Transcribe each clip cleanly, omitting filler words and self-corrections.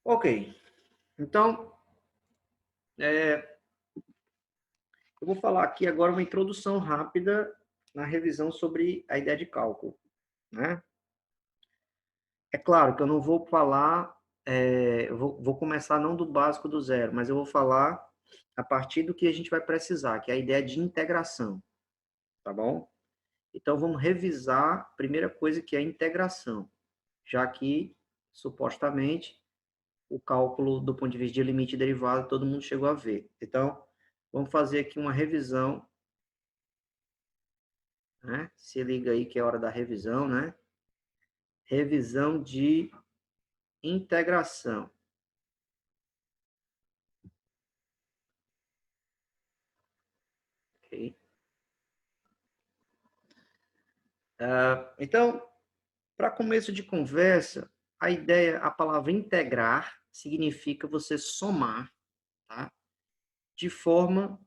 Ok, então, eu vou falar aqui agora uma introdução rápida na revisão sobre a ideia de cálculo, né? É claro que eu não vou falar, eu vou começar não do básico do zero, mas eu vou falar a partir do que a gente vai precisar, que é a ideia de integração, tá bom? Então, vamos revisar a primeira coisa que é a integração, já que, supostamente, o cálculo do ponto de vista de limite e derivada todo mundo chegou a ver. Então, vamos fazer aqui uma revisão, né? Se liga aí que é hora da revisão, né? Revisão de integração. Ok? Então, para começo de conversa, a ideia, a palavra integrar significa você somar, tá? De forma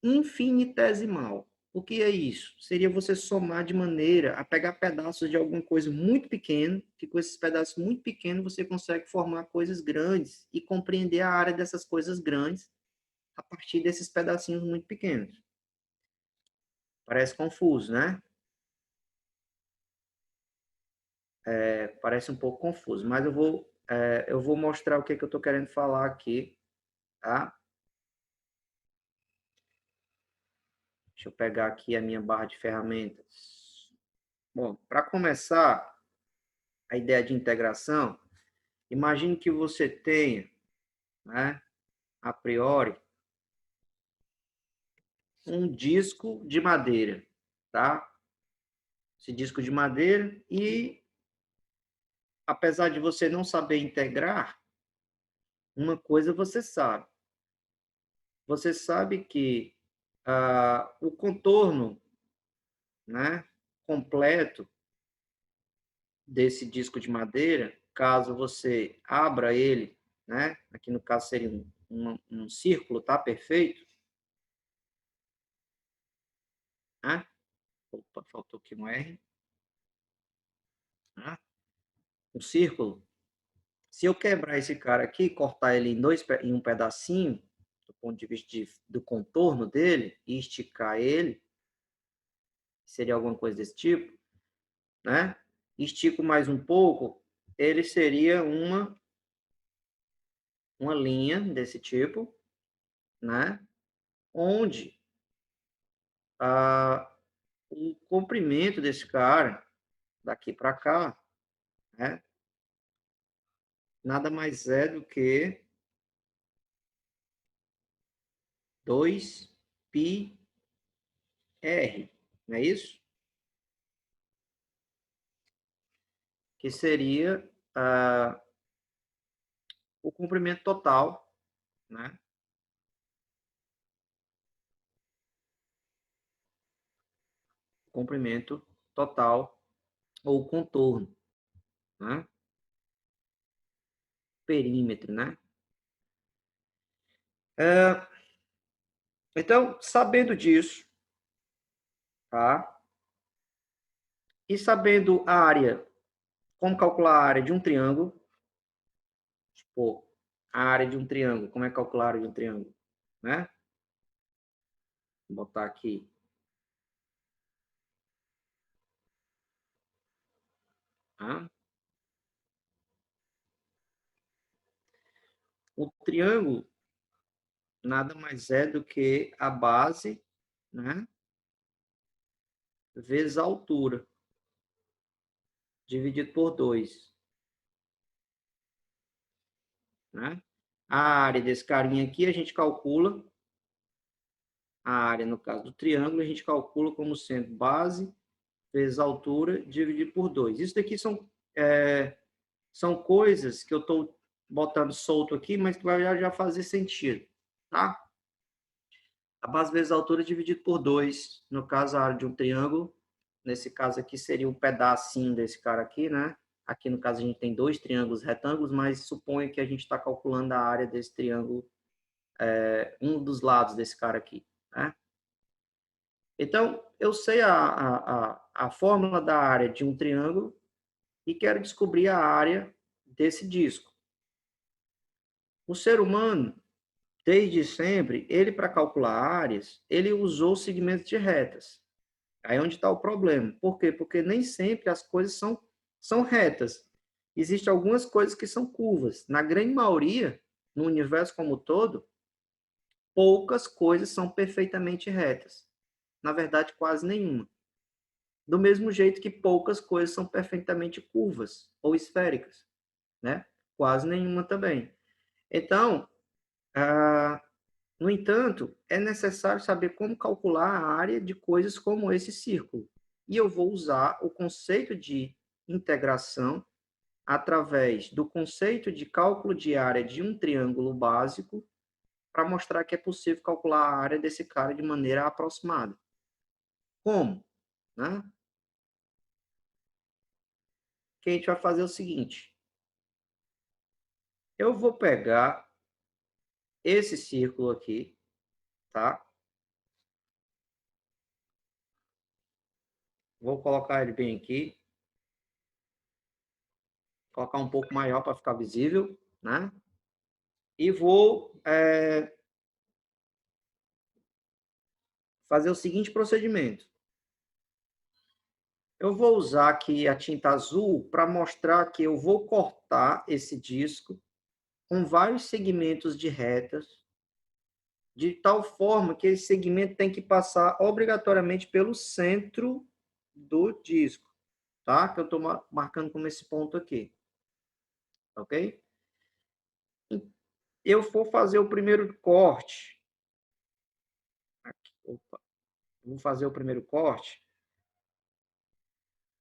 infinitesimal. O que é isso? Seria você somar de maneira a pegar pedaços de alguma coisa muito pequena, que com esses pedaços muito pequenos você consegue formar coisas grandes e compreender a área dessas coisas grandes a partir desses pedacinhos muito pequenos. Parece confuso, né? Parece um pouco confuso, mas eu vou mostrar o que eu estou querendo falar aqui, tá? Deixa eu pegar aqui a minha barra de ferramentas. Bom, para começar a ideia de integração, imagine que você tenha, né, a priori, um disco de madeira, tá? Esse disco de madeira e, apesar de você não saber integrar, uma coisa você sabe. Você sabe que o contorno, né, completo desse disco de madeira, caso você abra ele, né, aqui no caso seria um círculo, tá? Perfeito. Né? Opa, faltou aqui um R. Né? Um círculo. Se eu quebrar esse cara aqui, cortar ele em um pedacinho, do ponto de vista do contorno dele, e esticar ele, seria alguma coisa desse tipo, né? Estico mais um pouco, ele seria uma linha desse tipo, né? Onde o comprimento desse cara, daqui para cá, né? Nada mais é do que 2πr, não é isso? Que seria o comprimento total, né? Comprimento total ou contorno, né? Perímetro, né? Então, sabendo disso, tá? E sabendo a área, como calcular a área de um triângulo, tipo, a área de um triângulo, como é calcular a área de um triângulo, né? Vou botar aqui. Tá? O triângulo nada mais é do que a base, né? Vezes a altura, dividido por 2. Né? A área desse carinha aqui a gente calcula, a área no caso do triângulo, a gente calcula como sendo base vezes a altura dividido por 2. Isso daqui são coisas que eu estou botando solto aqui, mas que vai já fazer sentido. Tá? A base vezes a altura dividido por 2, no caso a área de um triângulo, nesse caso aqui seria um pedacinho desse cara aqui, né? Aqui no caso a gente tem dois triângulos retângulos, mas suponha que a gente está calculando a área desse triângulo, um dos lados desse cara aqui, né? Então, eu sei a fórmula da área de um triângulo e quero descobrir a área desse disco. O ser humano, desde sempre, ele para calcular áreas, ele usou segmentos de retas. Aí é onde está o problema. Por quê? Porque nem sempre as coisas são retas. Existem algumas coisas que são curvas. Na grande maioria, no universo como um todo, poucas coisas são perfeitamente retas. Na verdade, quase nenhuma. Do mesmo jeito que poucas coisas são perfeitamente curvas ou esféricas, né? Quase nenhuma também. Então, no entanto, é necessário saber como calcular a área de coisas como esse círculo. E eu vou usar o conceito de integração através do conceito de cálculo de área de um triângulo básico para mostrar que é possível calcular a área desse cara de maneira aproximada. Como? Né? Que a gente vai fazer o seguinte. Eu vou pegar esse círculo aqui, tá? Vou colocar ele bem aqui. Colocar um pouco maior para ficar visível, né? E vou fazer o seguinte procedimento. Eu vou usar aqui a tinta azul para mostrar que eu vou cortar esse disco com vários segmentos de retas, de tal forma que esse segmento tem que passar obrigatoriamente pelo centro do disco, tá? Que eu estou marcando como esse ponto aqui, ok? Eu vou fazer o primeiro corte. Aqui, opa. Vou fazer o primeiro corte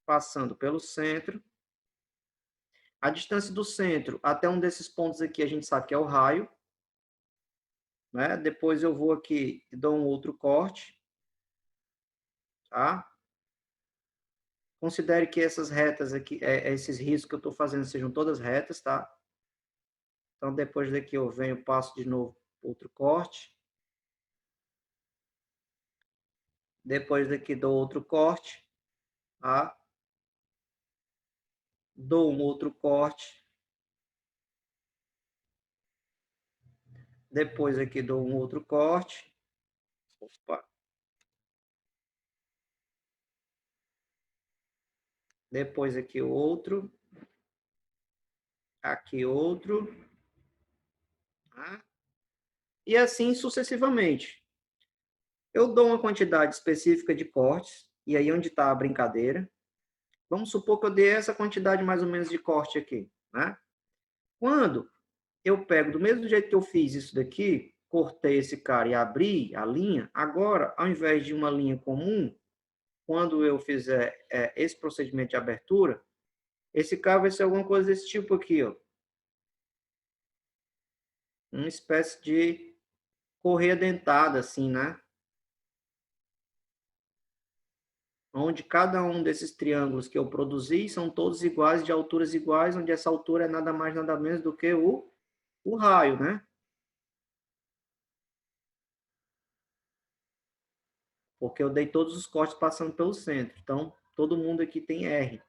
passando pelo centro. A distância do centro até um desses pontos aqui a gente sabe que é o raio, né? Depois eu vou aqui e dou um outro corte, tá? Considere que essas retas aqui, esses riscos que eu estou fazendo sejam todas retas, tá? Então, depois daqui eu venho, passo de novo outro corte. Depois daqui dou outro corte, tá? Dou um outro corte. Depois aqui dou um outro corte. Opa. Depois aqui outro. Aqui outro. Tá? E assim sucessivamente. Eu dou uma quantidade específica de cortes, e aí onde está a brincadeira. Vamos supor que eu dei essa quantidade mais ou menos de corte aqui, né? Quando eu pego do mesmo jeito que eu fiz isso daqui, cortei esse cara e abri a linha, agora, ao invés de uma linha comum, quando eu fizer esse procedimento de abertura, esse cara vai ser alguma coisa desse tipo aqui, ó. Uma espécie de correia dentada, assim, né? Onde cada um desses triângulos que eu produzi são todos iguais, de alturas iguais, onde essa altura é nada mais, nada menos do que o raio, né? Porque eu dei todos os cortes passando pelo centro. Então, todo mundo aqui tem R.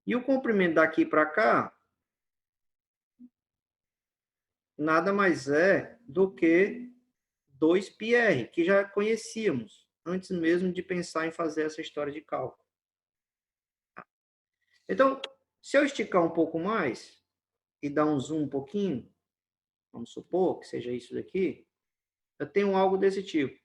E o comprimento daqui para cá, nada mais é do que 2πr, que já conhecíamos, antes mesmo de pensar em fazer essa história de cálculo. Então, se eu esticar um pouco mais e dar um zoom um pouquinho, vamos supor que seja isso daqui, eu tenho algo desse tipo.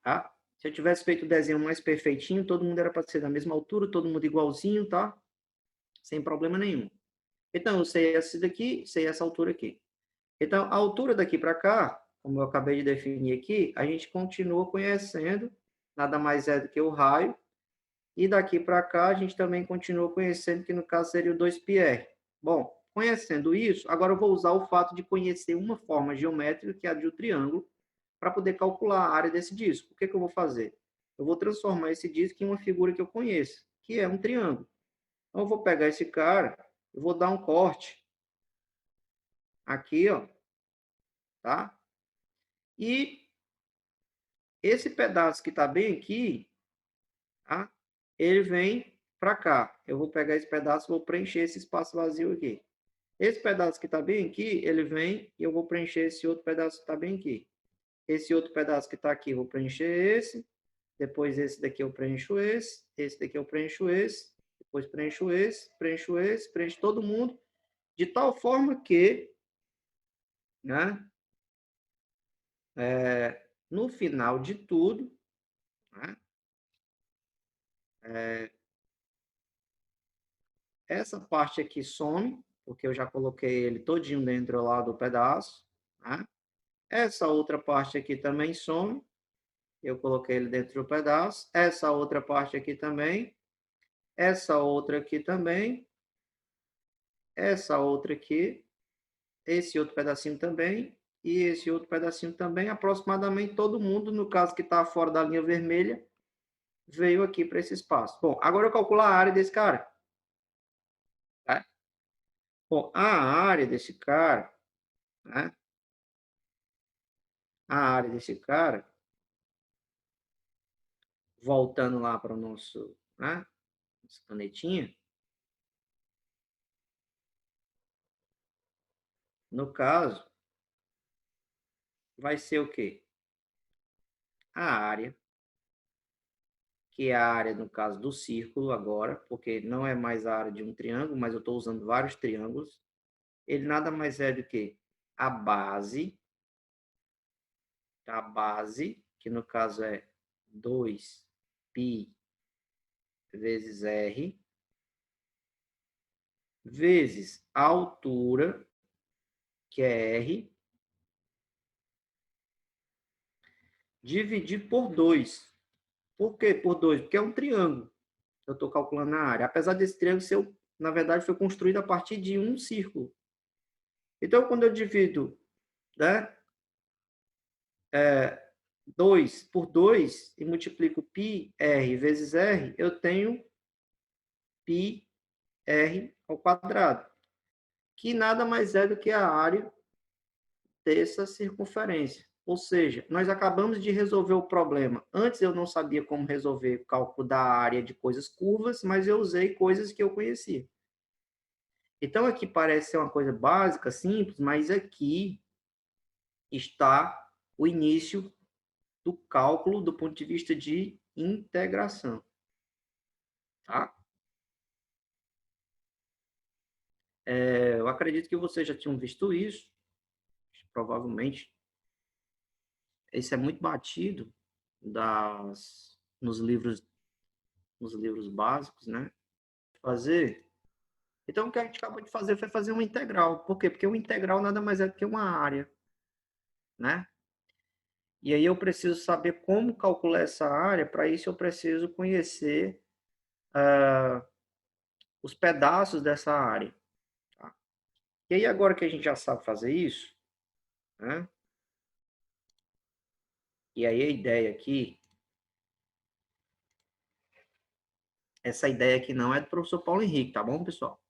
Tá? Se eu tivesse feito o desenho mais perfeitinho, todo mundo era para ser da mesma altura, todo mundo igualzinho, tá? Sem problema nenhum. Então, eu sei essa daqui, sei essa altura aqui. Então, a altura daqui para cá, como eu acabei de definir aqui, a gente continua conhecendo, nada mais é do que o raio, e daqui para cá a gente também continua conhecendo, que no caso seria o 2πr. Bom, conhecendo isso, agora eu vou usar o fato de conhecer uma forma geométrica, que é a de um triângulo, para poder calcular a área desse disco. O que eu vou fazer? Eu vou transformar esse disco em uma figura que eu conheço, que é um triângulo. Então, eu vou pegar esse cara, eu vou dar um corte aqui, ó, tá? E esse pedaço que está bem aqui, tá? Ele vem para cá. Eu vou pegar esse pedaço e vou preencher esse espaço vazio aqui. Esse pedaço que está bem aqui, ele vem e eu vou preencher esse outro pedaço que está bem aqui. Esse outro pedaço que está aqui, eu vou preencher esse. Depois esse daqui eu preencho esse. Esse daqui eu preencho esse. Depois preencho esse, preencho todo mundo. De tal forma que, né, no final de tudo, né, essa parte aqui some, porque eu já coloquei ele todinho dentro lá do pedaço. Né? Essa outra parte aqui também some. Eu coloquei ele dentro do pedaço. Essa outra parte aqui também. Essa outra aqui também. Essa outra aqui. Esse outro pedacinho também. E esse outro pedacinho também. Aproximadamente todo mundo, no caso que está fora da linha vermelha, veio aqui para esse espaço. Bom, agora eu calculo a área desse cara. Tá? Bom, a área desse cara, né? A área desse cara, voltando lá para o nosso, né? Nossa canetinha. No caso, vai ser o quê? A área, que é a área, no caso, do círculo agora, porque não é mais a área de um triângulo, mas eu estou usando vários triângulos. Ele nada mais é do que a base, que no caso é 2π vezes r, vezes a altura, que é r, dividir por 2. Por quê por 2? Porque é um triângulo. Eu estou calculando a área. Apesar desse triângulo ser, na verdade, foi construído a partir de um círculo. Então, quando eu divido, né, 2 por 2 e multiplico πr vezes r, eu tenho πr ao quadrado, que nada mais é do que a área dessa circunferência. Ou seja, nós acabamos de resolver o problema. Antes eu não sabia como resolver o cálculo da área de coisas curvas, mas eu usei coisas que eu conhecia. Então, aqui parece ser uma coisa básica, simples, mas aqui está o início do cálculo do ponto de vista de integração. Tá? Eu acredito que vocês já tinham visto isso, provavelmente. Isso é muito batido nos livros básicos, né? Fazer. Então, o que a gente acabou de fazer foi fazer uma integral. Por quê? Porque uma integral nada mais é do que uma área, né? E aí eu preciso saber como calcular essa área. Para isso, eu preciso conhecer os pedaços dessa área. Tá? E aí, agora que a gente já sabe fazer isso, né? E aí a ideia aqui, essa ideia aqui não é do professor Paulo Henrique, tá bom, pessoal?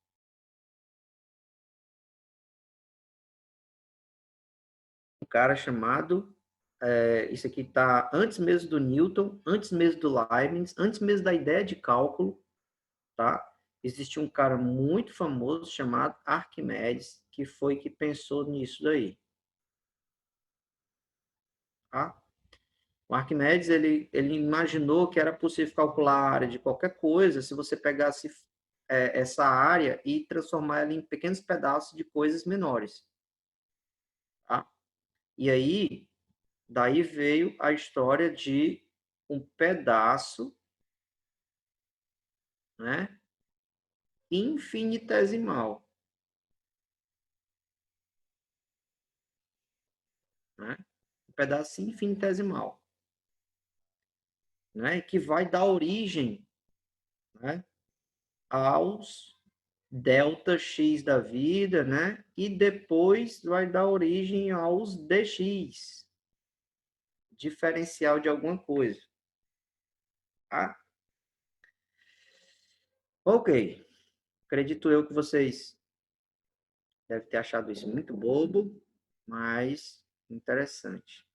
Um cara chamado, isso aqui está antes mesmo do Newton, antes mesmo do Leibniz, antes mesmo da ideia de cálculo, tá? Existe um cara muito famoso chamado Arquimedes, que foi que pensou nisso daí, tá? O Arquimedes, ele imaginou que era possível calcular a área de qualquer coisa se você pegasse essa área e transformar ela em pequenos pedaços de coisas menores, tá? E aí, daí veio a história de um pedaço, né, infinitesimal, né? Um pedaço infinitesimal, né, que vai dar origem, né, aos delta x da vida, né? E depois vai dar origem aos dx, diferencial de alguma coisa. Tá? Ok. Acredito eu que vocês devem ter achado isso muito bobo, mas interessante.